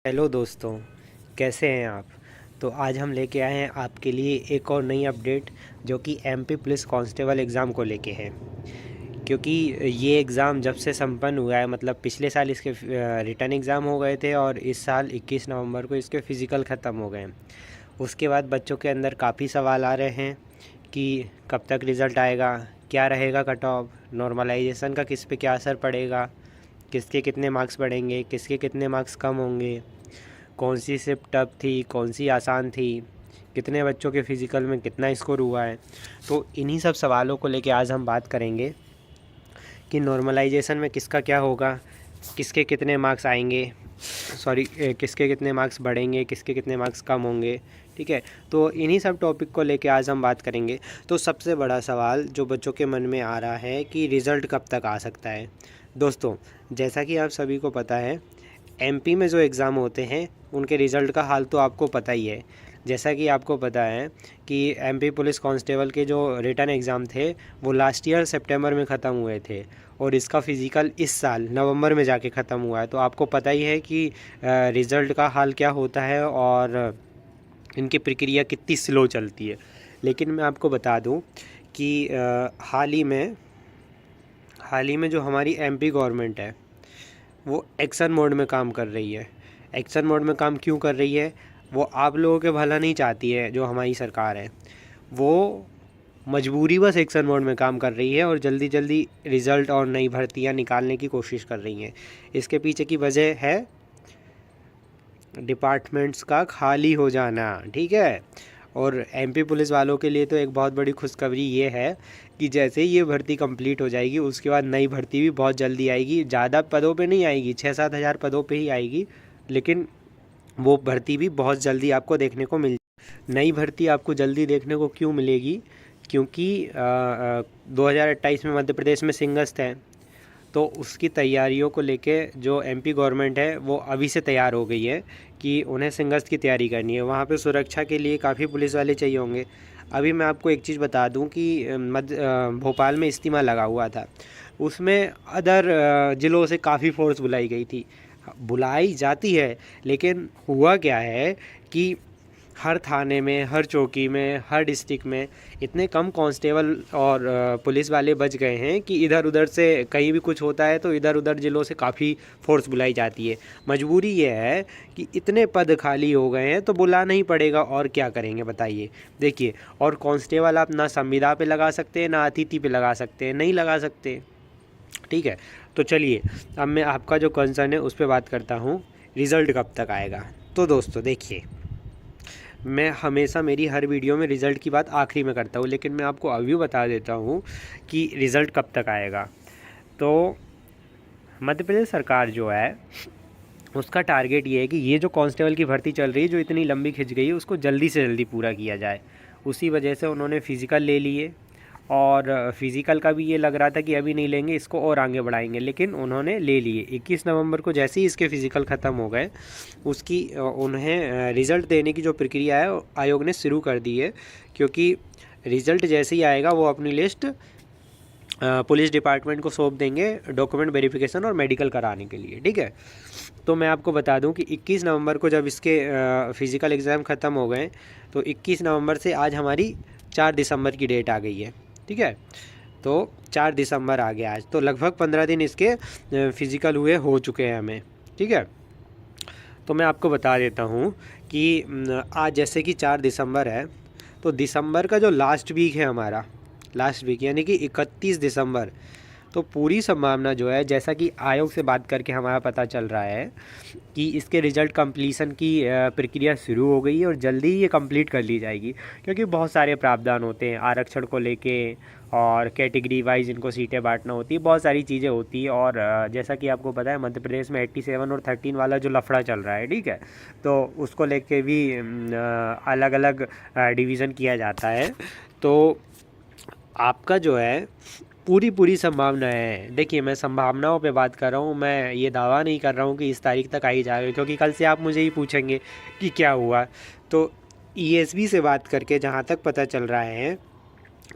Hello दोस्तों, कैसे हैं आप। तो आज हम लेके आए हैं आपके लिए एक और नई अपडेट जो कि एमपी पुलिस कांस्टेबल एग्ज़ाम को लेके है। क्योंकि ये एग्ज़ाम जब से संपन्न हुआ है, मतलब पिछले साल इसके रिटर्न एग्ज़ाम हो गए थे और इस साल 21 नवंबर को इसके फ़िज़िकल ख़त्म हो गए हैं। उसके बाद बच्चों के अंदर काफ़ी सवाल आ रहे हैं कि कब तक रिज़ल्ट आएगा, क्या रहेगा कट ऑफ, नॉर्मलाइजेशन का किस पे क्या असर पड़ेगा, किसके कितने मार्क्स बढ़ेंगे, किसके कितने मार्क्स कम होंगे, कौन सी शिफ्ट टफ थी, कौन सी आसान थी, कितने बच्चों के फ़िज़िकल में कितना स्कोर हुआ है। तो इन्हीं सब सवालों को लेके आज हम बात करेंगे कि नॉर्मलाइजेशन में किसका क्या होगा, किसके कितने मार्क्स आएंगे, किसके कितने मार्क्स बढ़ेंगे, किसके कितने मार्क्स कम होंगे। ठीक है, तो इन्हीं सब टॉपिक को लेके आज हम बात करेंगे। तो सबसे बड़ा सवाल जो बच्चों के मन में आ रहा है कि रिज़ल्ट कब तक आ सकता है। दोस्तों, जैसा कि आप सभी को पता है, एमपी में जो एग्ज़ाम होते हैं उनके रिज़ल्ट का हाल तो आपको पता ही है। जैसा कि आपको पता है कि एमपी पुलिस कांस्टेबल के जो रिटन एग्ज़ाम थे वो लास्ट ईयर सितंबर में ख़त्म हुए थे और इसका फ़िज़िकल इस साल नवंबर में जाके ख़त्म हुआ है। तो आपको पता ही है कि रिज़ल्ट का हाल क्या होता है और इनकी प्रक्रिया कितनी स्लो चलती है। लेकिन मैं आपको बता दूं कि हाल ही में जो हमारी एमपी गवर्नमेंट है वो एक्शन मोड में काम कर रही है। एक्शन मोड में काम क्यों कर रही है? वो आप लोगों के भला नहीं चाहती है। जो हमारी सरकार है वो मजबूरी बस एक्शन मोड में काम कर रही है और जल्दी जल्दी रिज़ल्ट और नई भर्तियां निकालने की कोशिश कर रही हैं। इसके पीछे की वजह है डिपार्टमेंट्स का खाली हो जाना। ठीक है, और एमपी पुलिस वालों के लिए तो एक बहुत बड़ी खुशखबरी ये है कि जैसे ही ये भर्ती कंप्लीट हो जाएगी उसके बाद नई भर्ती भी बहुत जल्दी आएगी। ज़्यादा पदों पे नहीं आएगी, 6-7 हज़ार पदों पे ही आएगी, लेकिन वो भर्ती भी बहुत जल्दी आपको देखने को मिल। नई भर्ती आपको जल्दी देखने को क्यों मिलेगी? क्योंकि 2028 में मध्य प्रदेश में सिंगस्त है, तो उसकी तैयारियों को लेके जो एमपी गवर्नमेंट है वो अभी से तैयार हो गई है कि उन्हें सिंगस्त की तैयारी करनी है। वहाँ पे सुरक्षा के लिए काफ़ी पुलिस वाले चाहिए होंगे। अभी मैं आपको एक चीज़ बता दूं कि भोपाल में इज्तिमा लगा हुआ था, उसमें अदर ज़िलों से काफ़ी फोर्स बुलाई गई थी। बुलाई जाती है, लेकिन हुआ क्या है कि हर थाने में, हर चौकी में, हर डिस्ट्रिक्ट में इतने कम कांस्टेबल और पुलिस वाले बच गए हैं कि इधर उधर से कहीं भी कुछ होता है तो इधर उधर ज़िलों से काफ़ी फोर्स बुलाई जाती है। मजबूरी ये है कि इतने पद खाली हो गए हैं तो बुलाना ही पड़ेगा, और क्या करेंगे बताइए। देखिए, और कांस्टेबल आप ना संविदा पे लगा सकते हैं, ना अतिथि पे लगा सकते हैं, नहीं लगा सकते। ठीक है, तो चलिए अब मैं आपका जो कंसर्न है उस पर बात करता हूँ, रिज़ल्ट कब तक आएगा। तो दोस्तों देखिए, मैं हमेशा मेरी हर वीडियो में रिज़ल्ट की बात आखिरी में करता हूँ, लेकिन मैं आपको अभी बता देता हूँ कि रिज़ल्ट कब तक आएगा। तो मध्य प्रदेश सरकार जो है उसका टारगेट ये है कि ये जो कांस्टेबल की भर्ती चल रही है, जो इतनी लंबी खिंच गई है, उसको जल्दी से जल्दी पूरा किया जाए। उसी वजह से उन्होंने फ़िज़िकल ले लिए, और फ़िज़िकल का भी ये लग रहा था कि अभी नहीं लेंगे, इसको और आगे बढ़ाएंगे, लेकिन उन्होंने ले लिए। 21 नवंबर को जैसे ही इसके फ़िज़िकल ख़त्म हो गए, उसकी उन्हें रिज़ल्ट देने की जो प्रक्रिया है आयोग ने शुरू कर दी है। क्योंकि रिज़ल्ट जैसे ही आएगा वो अपनी लिस्ट पुलिस डिपार्टमेंट को सौंप देंगे डॉक्यूमेंट वेरिफिकेशन और मेडिकल कराने के लिए। ठीक है, तो मैं आपको बता दूं कि 21 नवंबर को जब इसके फ़िज़िकल एग्ज़ाम ख़त्म हो गए, तो 21 नवंबर से आज हमारी 4 दिसंबर की डेट आ गई है। ठीक है, तो 4 दिसंबर आ गया आज, तो लगभग 15 दिन इसके फ़िज़िकल हुए हो चुके हैं हमें। ठीक है, तो मैं आपको बता देता हूँ कि आज जैसे कि 4 दिसंबर है, तो दिसंबर का जो लास्ट वीक है हमारा, लास्ट वीक यानी कि 31 दिसंबर, तो पूरी संभावना जो है, जैसा कि आयोग से बात करके हमारा पता चल रहा है कि इसके रिज़ल्ट कंप्लीशन की प्रक्रिया शुरू हो गई है और जल्दी ही ये कंप्लीट कर ली जाएगी। क्योंकि बहुत सारे प्रावधान होते हैं आरक्षण को लेके, और कैटेगरी वाइज इनको सीटें बांटना होती है, बहुत सारी चीज़ें होती है। और जैसा कि आपको पता है मध्य प्रदेश में 87 और 13 वाला जो लफड़ा चल रहा है, ठीक है, तो उसको लेके भी अलग अलग डिवीज़न किया जाता है। तो आपका जो है पूरी पूरी संभावना है। देखिए, मैं संभावनाओं पे बात कर रहा हूँ, मैं ये दावा नहीं कर रहा हूँ कि इस तारीख तक आ ही जाएगा, क्योंकि कल से आप मुझे ही पूछेंगे कि क्या हुआ। तो ईएसबी से बात करके जहाँ तक पता चल रहा है,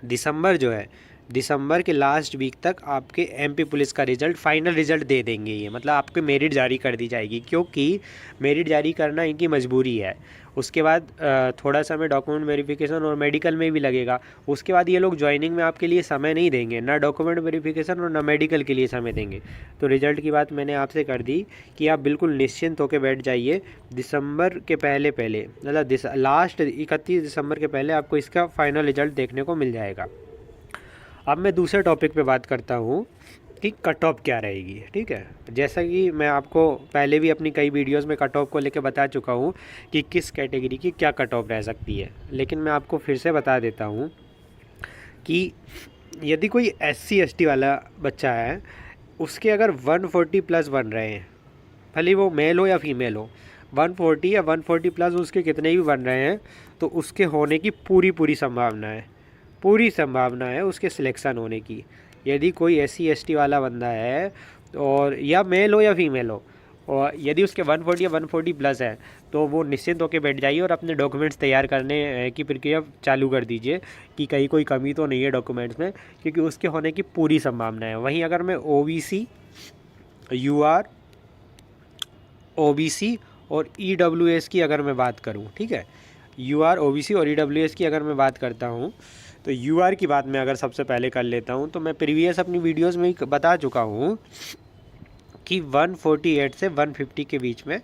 दिसंबर जो है दिसंबर के लास्ट वीक तक आपके एमपी पुलिस का रिज़ल्ट, फाइनल रिज़ल्ट दे देंगे ये, मतलब आपके मेरिट जारी कर दी जाएगी, क्योंकि मेरिट जारी करना इनकी मजबूरी है। उसके बाद थोड़ा समय डॉक्यूमेंट वेरिफिकेशन और मेडिकल में भी लगेगा। उसके बाद ये लोग ज्वाइनिंग में आपके लिए समय नहीं देंगे, ना डॉक्यूमेंट वेरिफिकेशन और ना मेडिकल के लिए समय देंगे। तो रिज़ल्ट की बात मैंने आपसे कर दी कि आप बिल्कुल निश्चिंत होकर बैठ जाइए। दिसंबर के पहले पहले, मतलब लास्ट 31 दिसंबर के पहले आपको इसका फाइनल रिज़ल्ट देखने को मिल जाएगा। अब मैं दूसरे टॉपिक पे बात करता हूँ कि कट ऑफ क्या रहेगी। ठीक है, जैसा कि मैं आपको पहले भी अपनी कई वीडियोस में कट ऑफ को लेकर बता चुका हूँ कि किस कैटेगरी की क्या कट ऑफ रह सकती है, लेकिन मैं आपको फिर से बता देता हूँ कि यदि कोई SC ST वाला बच्चा है, उसके अगर 140 प्लस बन रहे हैं, भले वो मेल हो या फीमेल हो, 140 या 140 प्लस उसके कितने भी बन रहे हैं, तो उसके होने की पूरी संभावना है उसके सिलेक्शन होने की। यदि कोई SC ST वाला बंदा है और या मेल हो या फीमेल हो, और यदि उसके 140 या 140 प्लस है, तो वो निश्चिंत होकर बैठ जाइए और अपने डॉक्यूमेंट्स तैयार करने की प्रक्रिया चालू कर दीजिए कि कहीं कोई कमी तो नहीं है डॉक्यूमेंट्स में, क्योंकि उसके होने की पूरी संभावना है। वहीं अगर मैं OBC, UR, OBC और EWS की अगर मैं बात करूं, ठीक है, UR, OBC और EWS की अगर मैं बात करता हूं, तो UR की बात मैं अगर सबसे पहले कर लेता हूं, तो मैं प्रीवियस अपनी वीडियोस में ही बता चुका हूं कि 148 से 150 के बीच में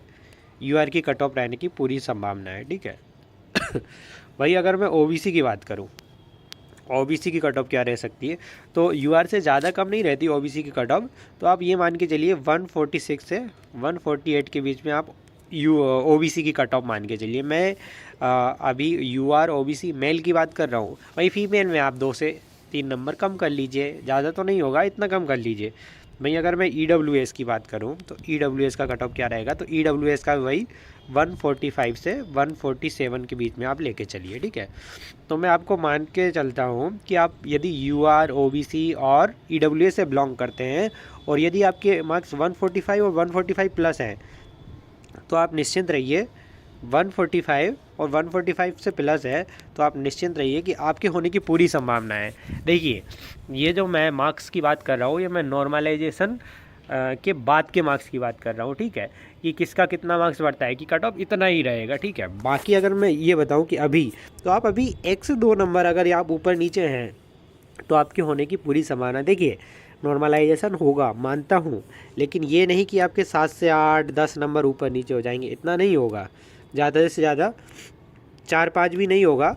UR की कट ऑफ रहने की पूरी संभावना है। ठीक है वही अगर मैं OBC की बात करूं, OBC की कट ऑफ क्या रह सकती है, तो UR से ज़्यादा कम नहीं रहती OBC की कट ऑफ। तो आप ये मान के चलिए 146 से 148 के बीच में आप OBC की कट ऑफ मान के चलिए। मैं अभी UR OBC मेल की बात कर रहा हूँ, वही फीमेल में आप 2 से 3 नंबर कम कर लीजिए, ज़्यादा तो नहीं होगा, इतना कम कर लीजिए। वहीं अगर मैं EWS की बात करूं, तो EWS का कट ऑफ क्या रहेगा, तो EWS का वही 145 से 147 के बीच में आप लेके चलिए। ठीक है, तो मैं आपको मान के चलता हूं कि आप यदि UR OBC और EWS से बिलोंग करते हैं और यदि आपके मार्क्स 145 और 145 प्लस हैं, तो आप निश्चिंत रहिए। 145 और 145 से प्लस है तो आप निश्चिंत रहिए कि आपके होने की पूरी संभावना है। देखिए, ये जो मैं मार्क्स की बात कर रहा हूँ, ये मैं नॉर्मलाइजेशन के बाद के मार्क्स की बात कर रहा हूँ। ठीक है, कि किसका कितना मार्क्स बढ़ता है, कि कट ऑफ इतना ही रहेगा। ठीक है, बाकी अगर मैं ये बताऊँ कि अभी, तो आप अभी 1 से 2 नंबर अगर आप ऊपर नीचे हैं तो आपके होने की पूरी संभावना। देखिए, नॉर्मलाइजेशन होगा, मानता हूँ, लेकिन ये नहीं कि आपके 7 से 8 10 नंबर ऊपर नीचे हो जाएंगे, इतना नहीं होगा। ज़्यादा से ज़्यादा 4-5 भी नहीं होगा,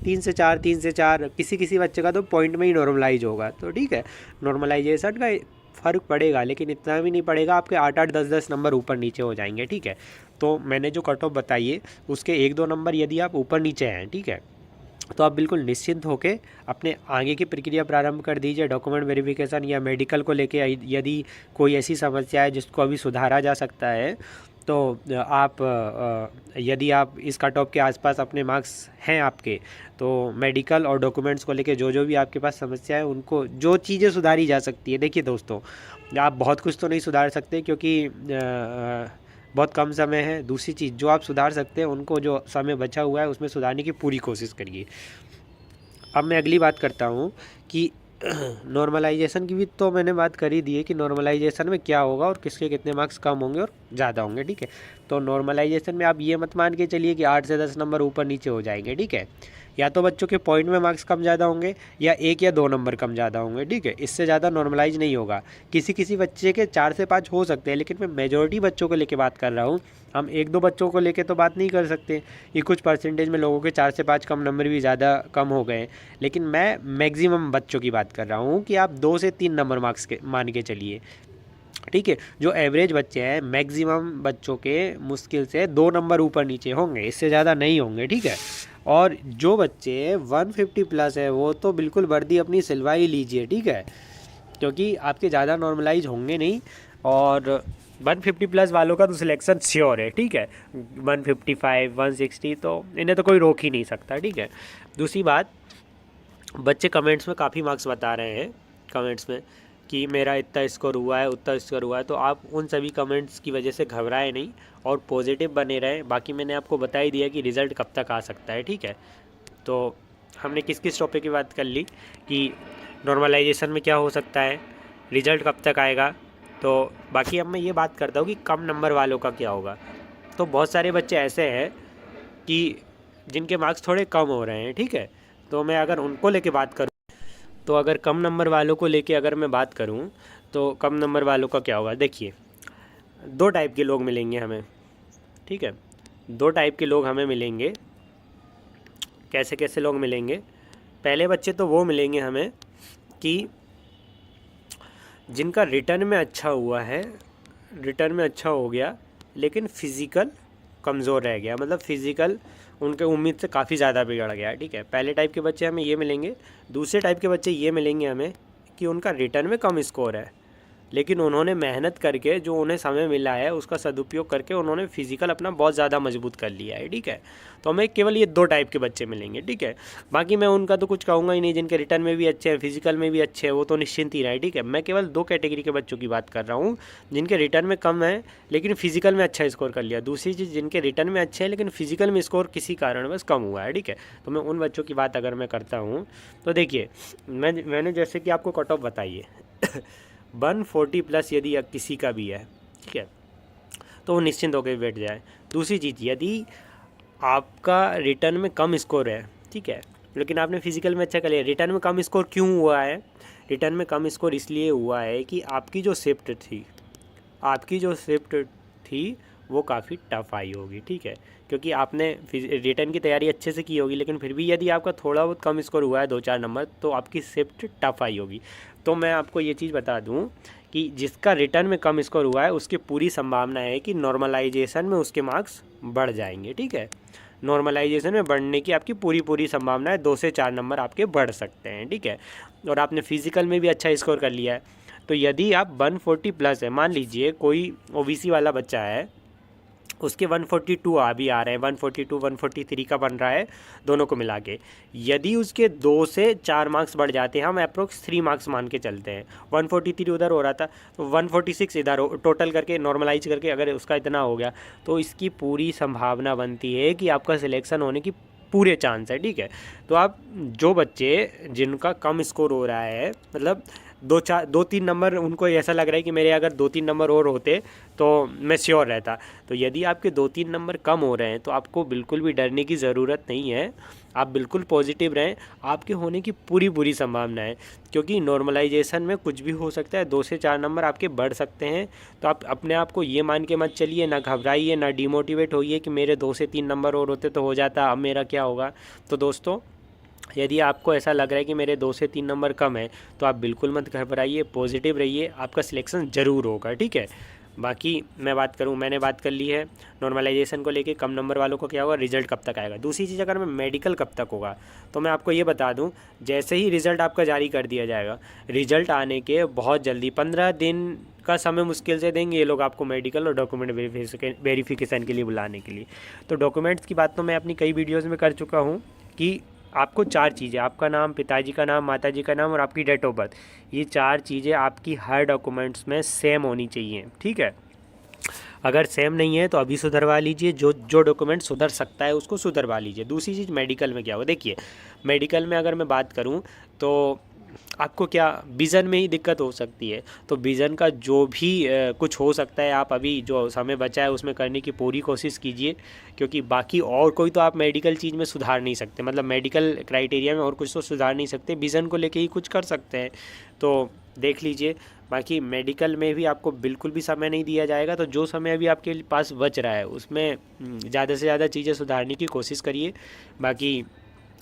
3 से 4, किसी किसी बच्चे का तो पॉइंट में ही नॉर्मलाइज होगा। तो ठीक है, नॉर्मलाइजेशन का फ़र्क पड़ेगा, लेकिन इतना भी नहीं पड़ेगा, आपके 8-8 10-10 नंबर ऊपर नीचे हो जाएंगे। ठीक है, तो मैंने जो कट ऑफ बताई है उसके 1-2 नंबर यदि आप ऊपर नीचे हैं, ठीक है, तो आप बिल्कुल निश्चिंत होकर अपने आगे की प्रक्रिया प्रारंभ कर दीजिए। डॉक्यूमेंट वेरिफिकेशन या मेडिकल को लेके यदि कोई ऐसी समस्या है जिसको अभी सुधारा जा सकता है, तो आप यदि आप इस कट ऑफ के आसपास अपने मार्क्स हैं आपके, तो मेडिकल और डॉक्यूमेंट्स को लेके जो भी आपके पास समस्या है, उनको जो चीज़ें सुधारी जा सकती है। देखिए दोस्तों, आप बहुत कुछ तो नहीं सुधार सकते क्योंकि बहुत कम समय है। दूसरी चीज़ जो आप सुधार सकते हैं, उनको जो समय बचा हुआ है उसमें सुधारने की पूरी कोशिश करिए। अब मैं अगली बात करता हूँ कि नॉर्मलाइजेशन की भी तो मैंने बात कर ही दी है कि नॉर्मलाइजेशन में क्या होगा और किसके कितने मार्क्स कम होंगे और ज़्यादा होंगे। ठीक है, तो नॉर्मलाइजेशन में आप ये मत मान के चलिए कि 8 से 10 नंबर ऊपर नीचे हो जाएंगे। ठीक है, या तो बच्चों के पॉइंट में मार्क्स कम ज़्यादा होंगे या 1 या 2 नंबर कम ज़्यादा होंगे। ठीक है, इससे ज़्यादा नॉर्मलाइज नहीं होगा। किसी किसी बच्चे के 4 से 5 हो सकते हैं, लेकिन मैं मेजॉरिटी बच्चों को लेके बात कर रहा हूँ। हम 1-2 बच्चों को लेके तो बात नहीं कर सकते कि कुछ परसेंटेज में लोगों के 4 से 5 कम नंबर भी ज़्यादा कम हो गए, लेकिन मैं मैक्सिमम बच्चों की बात कर रहा हूँ कि आप 2 से 3 नंबर मार्क्स के मान के चलिए। ठीक है, जो एवरेज बच्चे हैं, मैक्सिमम बच्चों के मुश्किल से 2 नंबर ऊपर नीचे होंगे, इससे ज़्यादा नहीं होंगे। ठीक है, और जो बच्चे 150 प्लस है वो तो बिल्कुल वर्दी अपनी सिलवा ही लीजिए। ठीक है, क्योंकि आपके ज़्यादा नॉर्मलाइज होंगे नहीं, और 150 प्लस वालों का तो सिलेक्शन श्योर है। ठीक है, 155 160 तो इन्हें तो कोई रोक ही नहीं सकता। ठीक है, दूसरी बात, बच्चे कमेंट्स में काफ़ी मार्क्स बता रहे हैं कमेंट्स में कि मेरा इतना स्कोर हुआ है, उतना स्कोर हुआ है, तो आप उन सभी कमेंट्स की वजह से घबराएं नहीं और पॉजिटिव बने रहें। बाकी मैंने आपको बता ही दिया कि रिज़ल्ट कब तक आ सकता है। ठीक है, तो हमने किस किस टॉपिक की बात कर ली कि नॉर्मलाइजेशन में क्या हो सकता है, रिजल्ट कब तक आएगा। तो बाकी अब मैं ये बात करता हूँ कि कम नंबर वालों का क्या होगा। तो बहुत सारे बच्चे ऐसे हैं कि जिनके मार्क्स थोड़े कम हो रहे हैं, ठीक है। तो मैं अगर उनको लेके बात करूँ, तो अगर कम नंबर वालों को लेके अगर मैं बात करूँ, तो कम नंबर वालों का क्या होगा। देखिए, दो टाइप के लोग मिलेंगे हमें, ठीक है। दो टाइप के लोग हमें मिलेंगे। कैसे कैसे लोग मिलेंगे। पहले बच्चे तो वो मिलेंगे हमें कि जिनका रिटर्न में अच्छा हुआ है, रिटर्न में अच्छा हो गया, लेकिन फिज़िकल कमज़ोर रह गया, मतलब फिज़िकल उनके उम्मीद से काफ़ी ज़्यादा बिगड़ गया, ठीक है। पहले टाइप के बच्चे हमें ये मिलेंगे। दूसरे टाइप के बच्चे ये मिलेंगे हमें कि उनका रिटर्न में कम स्कोर है, लेकिन उन्होंने मेहनत करके जो उन्हें समय मिला है उसका सदुपयोग करके उन्होंने फिजिकल अपना बहुत ज़्यादा मजबूत कर लिया है, ठीक है। तो हमें केवल ये दो टाइप के बच्चे मिलेंगे, ठीक है। बाकी मैं उनका तो कुछ कहूँगा ही नहीं, जिनके रिटर्न में भी अच्छे हैं, फिजिकल में भी अच्छे हैं, वो तो निश्चिंत ही रहे, ठीक है। मैं केवल दो कैटेगरी के बच्चों की बात कर रहा हूँ, जिनके रिटर्न में कम है लेकिन फिजिकल में अच्छा स्कोर कर लिया। दूसरी चीज़, जिनके रिटर्न में अच्छे हैं लेकिन फिजिकल में स्कोर किसी कारणवश कम हुआ है, ठीक है। तो मैं उन बच्चों की बात अगर मैं करता हूँ, तो देखिए, मैंने जैसे कि आपको कट ऑफ बताई है 140 प्लस यदि किसी का भी है, ठीक है, तो वो निश्चिंत होकर बैठ जाए। दूसरी चीज़, यदि आपका रिटर्न में कम स्कोर है, ठीक है, लेकिन आपने फिजिकल में अच्छा कर लिया, रिटर्न में कम स्कोर क्यों हुआ है। रिटर्न में कम स्कोर इसलिए हुआ है कि आपकी जो शिफ्ट थी, आपकी जो शिफ्ट थी वो काफ़ी टफ आई होगी, ठीक है। क्योंकि आपने रिटर्न की तैयारी अच्छे से की होगी, लेकिन फिर भी यदि आपका थोड़ा बहुत कम स्कोर हुआ है 2-4 नंबर, तो आपकी शिफ्ट टफ आई होगी। तो मैं आपको ये चीज़ बता दूं कि जिसका रिटर्न में कम स्कोर हुआ है उसकी पूरी संभावना है कि नॉर्मलाइजेशन में उसके मार्क्स बढ़ जाएंगे, ठीक है। नॉर्मलाइजेशन में बढ़ने की आपकी पूरी संभावना है, 2 से 4 नंबर आपके बढ़ सकते हैं, ठीक है। और आपने फिजिकल में भी अच्छा स्कोर कर लिया है, तो यदि आप 140 प्लस है, मान लीजिए कोई ओबीसी वाला बच्चा है, उसके 142 अभी आ रहे हैं, 142 143 का बन रहा है दोनों को मिला के। यदि उसके 2 से 4 मार्क्स बढ़ जाते हैं, हम अप्रोक्स 3 मार्क्स मान के चलते हैं, 143 उधर हो रहा था तो 146 इधर टोटल करके नॉर्मलाइज करके अगर उसका इतना हो गया, तो इसकी पूरी संभावना बनती है कि आपका सिलेक्शन होने की पूरे चांस है, ठीक है। तो आप जो बच्चे जिनका कम स्कोर हो रहा है, मतलब 2-3 नंबर उनको ऐसा लग रहा है कि मेरे अगर 2-3 नंबर और होते तो मैं श्योर रहता, तो यदि आपके 2-3 नंबर कम हो रहे हैं तो आपको बिल्कुल भी डरने की ज़रूरत नहीं है। आप बिल्कुल पॉजिटिव रहें, आपके होने की पूरी संभावना है, क्योंकि नॉर्मलाइजेशन में कुछ भी हो सकता है, 2 से 4 नंबर आपके बढ़ सकते हैं। तो आप अपने आप को ये मान के मत चलिए, ना घबराइए, ना डिमोटिवेट होइए कि मेरे 2 से 3 नंबर और होते तो हो जाता, अब मेरा क्या होगा। तो दोस्तों, यदि आपको ऐसा लग रहा है कि मेरे 2 से 3 नंबर कम है, तो आप बिल्कुल मत घबराइए, पॉजिटिव रहिए, आपका सिलेक्शन ज़रूर होगा, ठीक है। बाकी मैंने बात कर ली है नॉर्मलाइजेशन को लेके, कम नंबर वालों को क्या होगा, रिजल्ट कब तक आएगा। दूसरी चीज़, अगर मैं मेडिकल कब तक होगा, तो मैं आपको ये बता दूं, जैसे ही रिज़ल्ट आपका जारी कर दिया जाएगा, रिज़ल्ट आने के बहुत जल्दी 15 दिन का समय मुश्किल से देंगे ये लोग आपको मेडिकल और डॉक्यूमेंट वेरिफिकेशन के लिए बुलाने के लिए। तो डॉक्यूमेंट्स की बात तो मैं अपनी कई वीडियोज़ में कर चुका हूँ कि आपको 4 चीज़ें, आपका नाम, पिताजी का नाम, माताजी का नाम और आपकी डेट ऑफ बर्थ, ये 4 चीज़ें आपकी हर डॉक्यूमेंट्स में सेम होनी चाहिए, ठीक है। अगर सेम नहीं है तो अभी सुधरवा लीजिए, जो डॉक्यूमेंट सुधर सकता है उसको सुधरवा लीजिए। दूसरी चीज़, मेडिकल में क्या होगा, देखिए मेडिकल में अगर मैं बात करूं तो आपको क्या विज़न में ही दिक्कत हो सकती है, तो विज़न का जो भी कुछ हो सकता है, आप अभी जो समय बचा है उसमें करने की पूरी कोशिश कीजिए, क्योंकि बाकी और कोई तो आप मेडिकल चीज़ में सुधार नहीं सकते, मतलब मेडिकल क्राइटेरिया में और कुछ तो सुधार नहीं सकते, विज़न को लेके ही कुछ कर सकते हैं, तो देख लीजिए। बाकी मेडिकल में भी आपको बिल्कुल भी समय नहीं दिया जाएगा, तो जो समय अभी आपके पास बच रहा है उसमें ज़्यादा से ज़्यादा चीज़ें सुधारने की कोशिश करिए। बाकी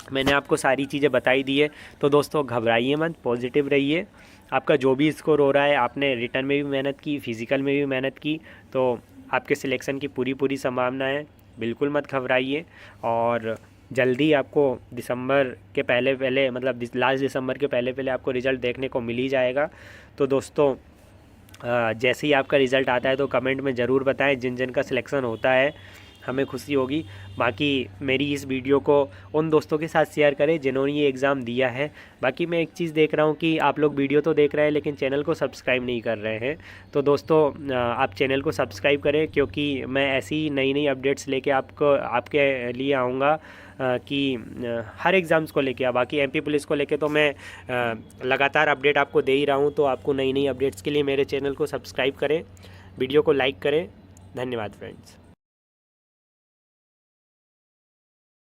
मैंने आपको सारी चीज़ें बताई दी है, तो दोस्तों घबराइए मत, पॉजिटिव रहिए। आपका जो भी स्कोर हो रहा है, आपने रिटर्न में भी मेहनत की, फिज़िकल में भी मेहनत की, तो आपके सिलेक्शन की पूरी संभावना है, बिल्कुल मत घबराइए। और जल्दी आपको दिसंबर के पहले मतलब लास्ट दिसंबर के पहले आपको रिज़ल्ट देखने को मिल ही जाएगा। तो दोस्तों, जैसे ही आपका रिज़ल्ट आता है तो कमेंट में ज़रूर बताएं जिन जिन का सिलेक्शन होता है। हमें खुशी होगी। बाकी मेरी इस वीडियो को उन दोस्तों के साथ शेयर करें जिन्होंने ये एग्ज़ाम दिया है। बाकी मैं एक चीज़ देख रहा हूँ कि आप लोग वीडियो तो देख रहे हैं लेकिन चैनल को सब्सक्राइब नहीं कर रहे हैं। तो दोस्तों आप चैनल को सब्सक्राइब करें, क्योंकि मैं ऐसी नई नई अपडेट्स लेके आपके लिए आऊँगा कि हर एग्ज़ाम्स को लेके। बाकी एमपी पुलिस को लेके तो मैं लगातार अपडेट आपको दे ही रहा हूँ। तो आपको नई नई अपडेट्स के लिए मेरे चैनल को सब्सक्राइब करें, वीडियो को लाइक करें। धन्यवाद फ्रेंड्स।